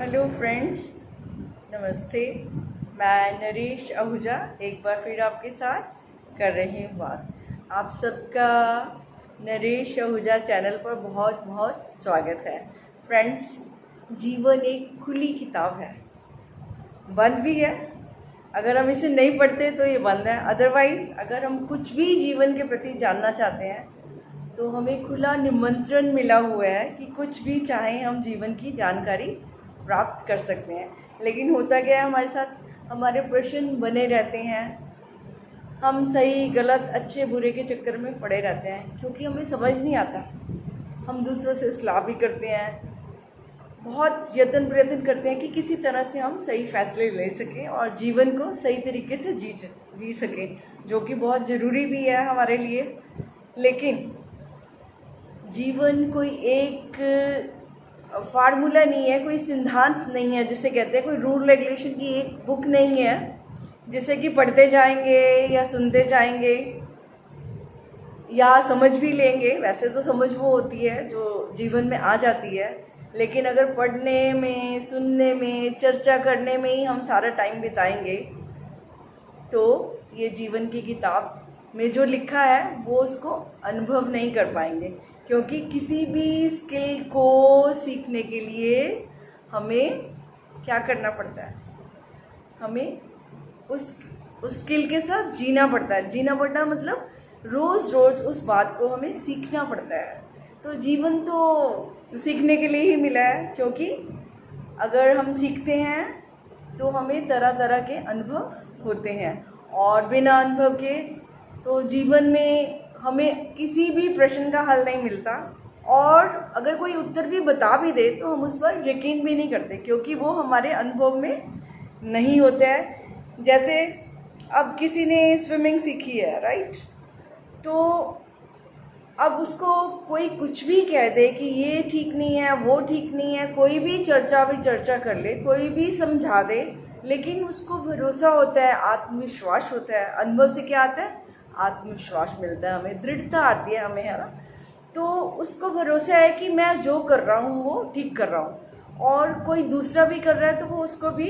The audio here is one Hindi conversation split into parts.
हेलो फ्रेंड्स, नमस्ते। मैं नरेश आहूजा एक बार फिर आपके साथ कर रही हूँ बात। आप सबका नरेश आहूजा चैनल पर बहुत बहुत स्वागत है। फ्रेंड्स, जीवन एक खुली किताब है, बंद भी है। अगर हम इसे नहीं पढ़ते तो ये बंद है, अदरवाइज़ अगर हम कुछ भी जीवन के प्रति जानना चाहते हैं तो हमें खुला निमंत्रण मिला हुआ है कि कुछ भी चाहें हम जीवन की जानकारी प्राप्त कर सकते हैं। लेकिन होता क्या है हमारे साथ, हमारे प्रश्न बने रहते हैं। हम सही गलत अच्छे बुरे के चक्कर में पड़े रहते हैं क्योंकि हमें समझ नहीं आता। हम दूसरों से सलाह भी करते हैं, बहुत यत्न प्रयत्न करते हैं कि किसी तरह से हम सही फैसले ले सकें और जीवन को सही तरीके से जी सकें, जो कि बहुत ज़रूरी भी है हमारे लिए। लेकिन जीवन कोई एक फार्मूला नहीं है, कोई सिद्धांत नहीं है जिसे कहते हैं, कोई रूल रेगुलेशन की एक बुक नहीं है जिसे कि पढ़ते जाएंगे या सुनते जाएंगे या समझ भी लेंगे। वैसे तो समझ वो होती है जो जीवन में आ जाती है, लेकिन अगर पढ़ने में, सुनने में, चर्चा करने में ही हम सारा टाइम बिताएंगे तो ये जीवन की किताब में जो लिखा है वो उसको अनुभव नहीं कर पाएंगे। क्योंकि किसी भी स्किल को सीखने के लिए हमें क्या करना पड़ता है, हमें उस स्किल के साथ जीना पड़ता है। जीना पड़ना मतलब रोज़ रोज़ उस बात को हमें सीखना पड़ता है। तो जीवन तो सीखने के लिए ही मिला है, क्योंकि अगर हम सीखते हैं तो हमें तरह तरह के अनुभव होते हैं, और बिना अनुभव के तो जीवन में हमें किसी भी प्रश्न का हल नहीं मिलता। और अगर कोई उत्तर भी बता भी दे तो हम उस पर यकीन भी नहीं करते, क्योंकि वो हमारे अनुभव में नहीं होता है। जैसे अब किसी ने स्विमिंग सीखी है, राइट, तो अब उसको कोई कुछ भी कह दे कि ये ठीक नहीं है, वो ठीक नहीं है, कोई भी चर्चा कर ले, कोई भी समझा दे, लेकिन उसको भरोसा होता है, आत्मविश्वास होता है। अनुभव से क्या आता है? आत्मविश्वास मिलता है, हमें दृढ़ता आती है हमें, है ना। तो उसको भरोसा है कि मैं जो कर रहा हूँ वो ठीक कर रहा हूँ, और कोई दूसरा भी कर रहा है तो वो उसको भी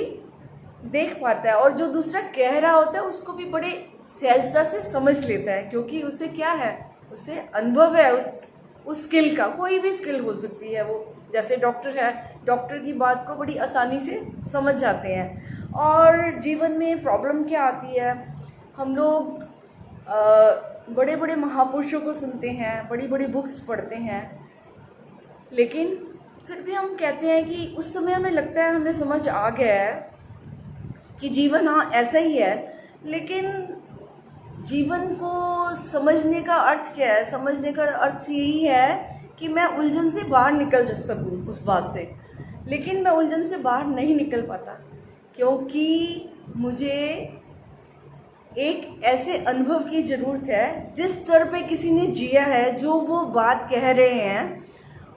देख पाता है, और जो दूसरा कह रहा होता है उसको भी बड़े सहजता से समझ लेता है, क्योंकि उसे क्या है, उसे अनुभव है उस स्किल का। कोई भी स्किल हो सकती है वो, जैसे डॉक्टर है, डॉक्टर की बात को बड़ी आसानी से समझ जाते हैं। और जीवन में प्रॉब्लम क्या आती है, हम लोग बड़े बड़े महापुरुषों को सुनते हैं, बड़ी बड़ी बुक्स पढ़ते हैं, लेकिन फिर भी हम कहते हैं कि उस समय हमें लगता है हमें समझ आ गया है कि जीवन हाँ ऐसा ही है। लेकिन जीवन को समझने का अर्थ क्या है? समझने का अर्थ यही है कि मैं उलझन से बाहर निकल सकूं उस बात से। लेकिन मैं उलझन से बाहर नहीं निकल पाता, क्योंकि मुझे एक ऐसे अनुभव की ज़रूरत है जिस स्तर पे किसी ने जिया है, जो वो बात कह रहे हैं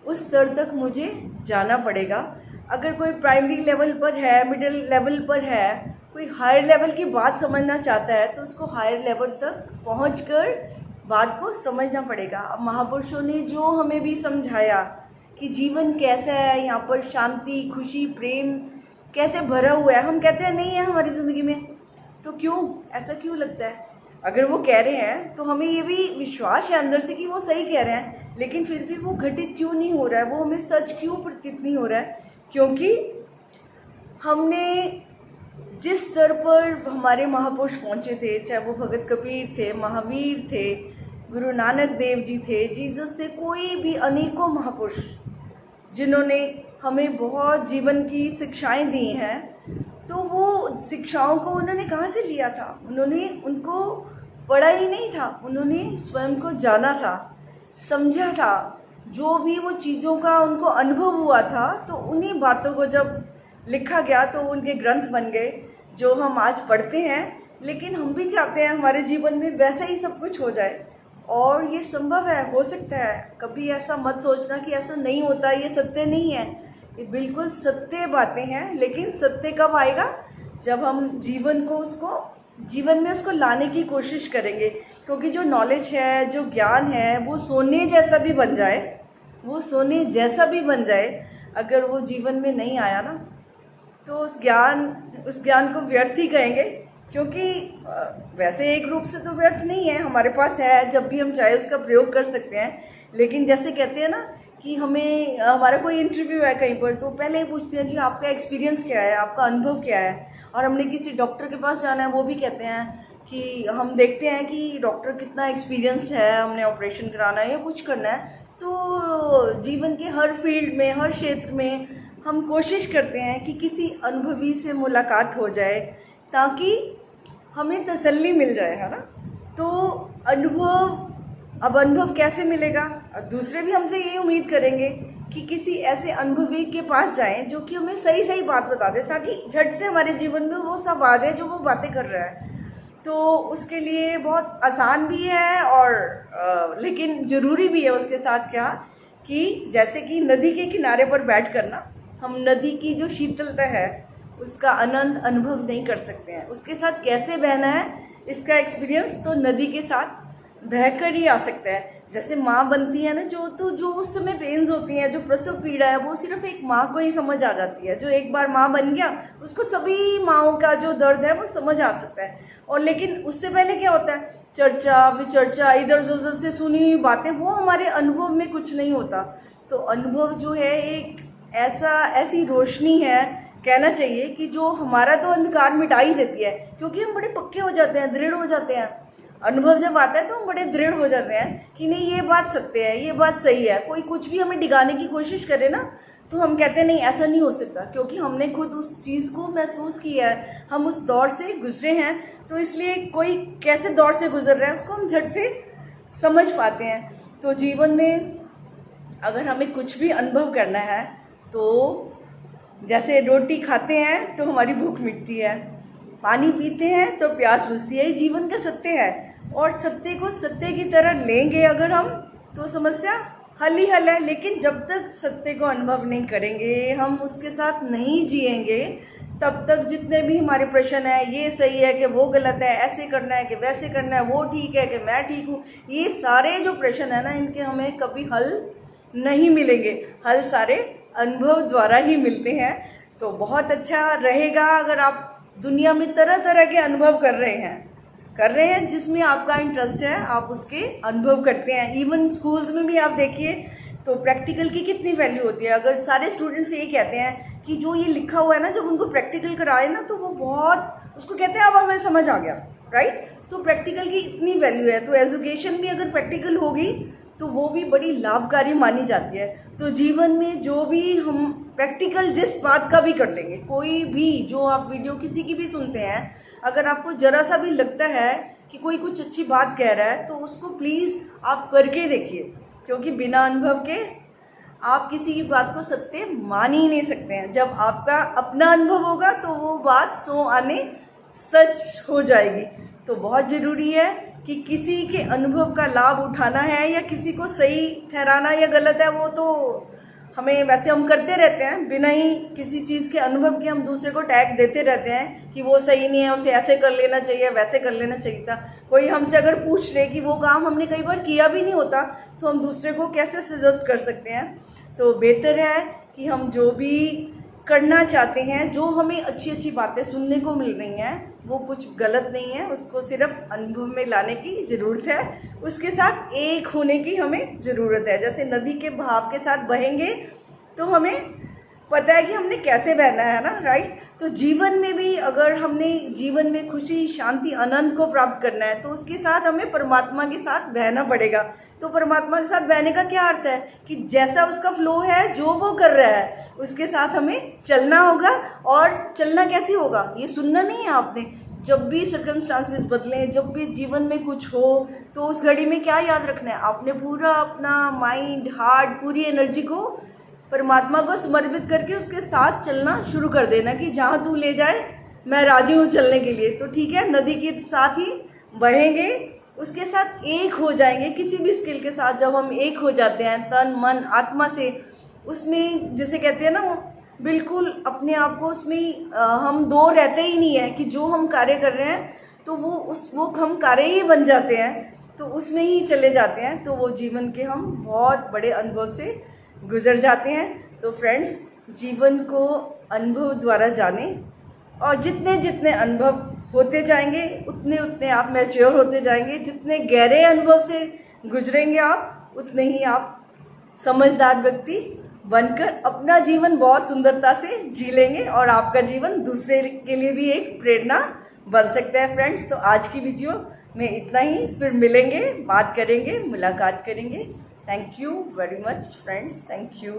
उस स्तर तक मुझे जाना पड़ेगा। अगर कोई प्राइमरी लेवल पर है, मिडिल लेवल पर है, कोई हायर लेवल की बात समझना चाहता है तो उसको हायर लेवल तक पहुंचकर बात को समझना पड़ेगा। अब महापुरुषों ने जो हमें भी समझाया कि जीवन कैसा है, यहाँ पर शांति, खुशी, प्रेम कैसे भरा हुआ है, हम कहते हैं नहीं है हमारी ज़िंदगी में। तो क्यों, ऐसा क्यों लगता है? अगर वो कह रहे हैं तो हमें ये भी विश्वास है अंदर से कि वो सही कह रहे हैं, लेकिन फिर भी वो घटित क्यों नहीं हो रहा है, वो हमें सच क्यों प्रतीत नहीं हो रहा है? क्योंकि हमने जिस स्तर पर हमारे महापुरुष पहुँचे थे, चाहे वो भगत कबीर थे, महावीर थे, गुरु नानक देव जी थे, जीसस थे, कोई भी अनेकों महापुरुष जिन्होंने हमें बहुत जीवन की शिक्षाएं दी हैं, तो वो शिक्षाओं को उन्होंने कहाँ से लिया था? उन्होंने उनको पढ़ा ही नहीं था, उन्होंने स्वयं को जाना था, समझा था। जो भी वो चीज़ों का उनको अनुभव हुआ था, तो उन्हीं बातों को जब लिखा गया तो उनके ग्रंथ बन गए जो हम आज पढ़ते हैं। लेकिन हम भी चाहते हैं हमारे जीवन में वैसा ही सब कुछ हो जाए, और ये संभव है, हो सकता है। कभी ऐसा मत सोचना कि ऐसा नहीं होता, ये सत्य नहीं है, ये बिल्कुल सत्य बातें हैं। लेकिन सत्य कब आएगा? जब हम जीवन में उसको लाने की कोशिश करेंगे। क्योंकि जो नॉलेज है, जो ज्ञान है, वो सोने जैसा भी बन जाए, अगर वो जीवन में नहीं आया ना, तो उस ज्ञान को व्यर्थ ही कहेंगे, क्योंकि वैसे एक रूप से तो व्यर्थ नहीं है, हमारे पास है, जब भी हम चाहे उसका प्रयोग कर सकते हैं। लेकिन जैसे कहते हैं ना कि हमें हमारा कोई इंटरव्यू है कहीं पर, तो पहले ही पूछते हैं जी आपका एक्सपीरियंस क्या है, आपका अनुभव क्या है। और हमने किसी डॉक्टर के पास जाना है, वो भी कहते हैं कि हम देखते हैं कि डॉक्टर कितना एक्सपीरियंस्ड है, हमने ऑपरेशन कराना है या कुछ करना है। तो जीवन के हर फील्ड में, हर क्षेत्र में हम कोशिश करते हैं कि किसी अनुभवी से मुलाकात हो जाए, ताकि हमें तसल्ली मिल जाए, है ना। तो अब अनुभव कैसे मिलेगा? और दूसरे भी हमसे ये उम्मीद करेंगे कि किसी ऐसे अनुभवी के पास जाएं जो कि हमें सही सही बात बता दे, ताकि झट से हमारे जीवन में वो सब आ जाए जो वो बातें कर रहा है। तो उसके लिए बहुत आसान भी है और लेकिन ज़रूरी भी है उसके साथ क्या, कि जैसे कि नदी के किनारे पर बैठ कर ना हम नदी की जो शीतलता है उसका आनंद अनुभव नहीं कर सकते हैं। उसके साथ कैसे बहना है इसका एक्सपीरियंस तो नदी के साथ बहकर ही आ सकता है। जैसे माँ बनती है ना, जो उस समय पेन्स होती हैं, जो प्रसव पीड़ा है, वो सिर्फ एक माँ को ही समझ आ जाती है। जो एक बार माँ बन गया उसको सभी माँओं का जो दर्द है वो समझ आ सकता है। और लेकिन उससे पहले क्या होता है, चर्चा विचर्चा, इधर उधर से सुनी हुई बातें, वो हमारे अनुभव में कुछ नहीं होता। तो अनुभव जो है एक ऐसी रोशनी है, कहना चाहिए कि जो हमारा तो अंधकार मिटा ही देती है, क्योंकि हम बड़े पक्के हो जाते हैं, दृढ़ हो जाते हैं। अनुभव जब आता है तो हम बड़े दृढ़ हो जाते हैं कि नहीं ये बात सत्य है, ये बात सही है। कोई कुछ भी हमें डिगाने की कोशिश करे ना, तो हम कहते हैं नहीं ऐसा नहीं हो सकता, क्योंकि हमने खुद उस चीज़ को महसूस किया है, हम उस दौर से गुजरे हैं। तो इसलिए कोई कैसे दौर से गुजर रहा है उसको हम झट से समझ पाते हैं। तो जीवन में अगर हमें कुछ भी अनुभव करना है, तो जैसे रोटी खाते हैं तो हमारी भूख मिटती है, पानी पीते हैं तो प्यास बुझती है, ये जीवन का सत्य है। और सत्य को सत्य की तरह लेंगे अगर हम, तो समस्या हल ही हल है। लेकिन जब तक सत्य को अनुभव नहीं करेंगे, हम उसके साथ नहीं जिएंगे, तब तक जितने भी हमारे प्रश्न हैं, ये सही है कि वो गलत है, ऐसे करना है कि वैसे करना है, वो ठीक है कि मैं ठीक हूँ, ये सारे जो प्रश्न है ना, इनके हमें कभी हल नहीं मिलेंगे। हल सारे अनुभव द्वारा ही मिलते हैं। तो बहुत अच्छा रहेगा अगर आप दुनिया में तरह तरह के अनुभव कर रहे हैं, जिसमें आपका इंटरेस्ट है, आप उसके अनुभव करते हैं। इवन स्कूल्स में भी आप देखिए तो प्रैक्टिकल की कितनी वैल्यू होती है। अगर सारे स्टूडेंट्स ये कहते हैं कि जो ये लिखा हुआ है ना, जब उनको प्रैक्टिकल कराए ना, तो वो बहुत उसको कहते हैं अब हमें समझ आ गया, राइट। तो प्रैक्टिकल की इतनी वैल्यू है। तो एजुकेशन भी अगर प्रैक्टिकल होगी तो वो भी बड़ी लाभकारी मानी जाती है। तो जीवन में जो भी हम प्रैक्टिकल जिस बात का भी कर लेंगे, कोई भी जो आप वीडियो किसी की भी सुनते हैं, अगर आपको ज़रा सा भी लगता है कि कोई कुछ अच्छी बात कह रहा है, तो उसको प्लीज़ आप करके देखिए, क्योंकि बिना अनुभव के आप किसी की बात को सत्य मान ही नहीं सकते हैं। जब आपका अपना अनुभव होगा तो वो बात 100 आने सच हो जाएगी। तो बहुत ज़रूरी है कि किसी के अनुभव का लाभ उठाना है या किसी को सही ठहराना या गलत है, वो तो हमें वैसे हम करते रहते हैं, बिना ही किसी चीज़ के अनुभव के हम दूसरे को टैग देते रहते हैं कि वो सही नहीं है, उसे ऐसे कर लेना चाहिए, वैसे कर लेना चाहिए था। कोई हमसे अगर पूछ ले कि वो काम हमने कई बार किया भी नहीं होता, तो हम दूसरे को कैसे सजेस्ट कर सकते हैं। तो बेहतर है कि हम जो भी करना चाहते हैं, जो हमें अच्छी अच्छी बातें सुनने को मिल रही हैं, वो कुछ गलत नहीं है, उसको सिर्फ अनुभव में लाने की ज़रूरत है, उसके साथ एक होने की हमें ज़रूरत है। जैसे नदी के बहाव के साथ बहेंगे तो हमें पता है कि हमने कैसे बहना है ना, राइट। तो जीवन में भी अगर हमने जीवन में खुशी, शांति, आनंद को प्राप्त करना है, तो उसके साथ हमें परमात्मा के साथ बहना पड़ेगा। तो परमात्मा के साथ बहने का क्या अर्थ है कि जैसा उसका फ्लो है, जो वो कर रहा है, उसके साथ हमें चलना होगा। और चलना कैसे होगा, ये सुनना नहीं है आपने। जब भी सर्कमस्टांसेस बदलें, जब भी जीवन में कुछ हो, तो उस घड़ी में क्या याद रखना है, आपने पूरा अपना माइंड, हार्ट, पूरी एनर्जी को परमात्मा को समर्पित करके उसके साथ चलना शुरू कर देना कि जहाँ तू ले जाए मैं राजी हूँ चलने के लिए। तो ठीक है, नदी के साथ ही बहेंगे, उसके साथ एक हो जाएंगे। किसी भी स्किल के साथ जब हम एक हो जाते हैं तन मन आत्मा से, उसमें जैसे कहते हैं ना, बिल्कुल अपने आप को उसमें हम दो रहते ही नहीं है कि जो हम कार्य कर रहे हैं तो वो हम कार्य ही बन जाते हैं, तो उसमें ही चले जाते हैं। तो वो जीवन के हम बहुत बड़े अनुभव से गुजर जाते हैं। तो फ्रेंड्स, जीवन को अनुभव द्वारा जानें, और जितने जितने अनुभव होते जाएंगे उतने उतने आप मैच्योर होते जाएंगे। जितने गहरे अनुभव से गुजरेंगे आप, उतने ही आप समझदार व्यक्ति बनकर अपना जीवन बहुत सुंदरता से जी लेंगे, और आपका जीवन दूसरे के लिए भी एक प्रेरणा बन सकता है। फ्रेंड्स, तो आज की वीडियो में इतना ही। फिर मिलेंगे, बात करेंगे, मुलाकात करेंगे। Thank you very much friends, thank you.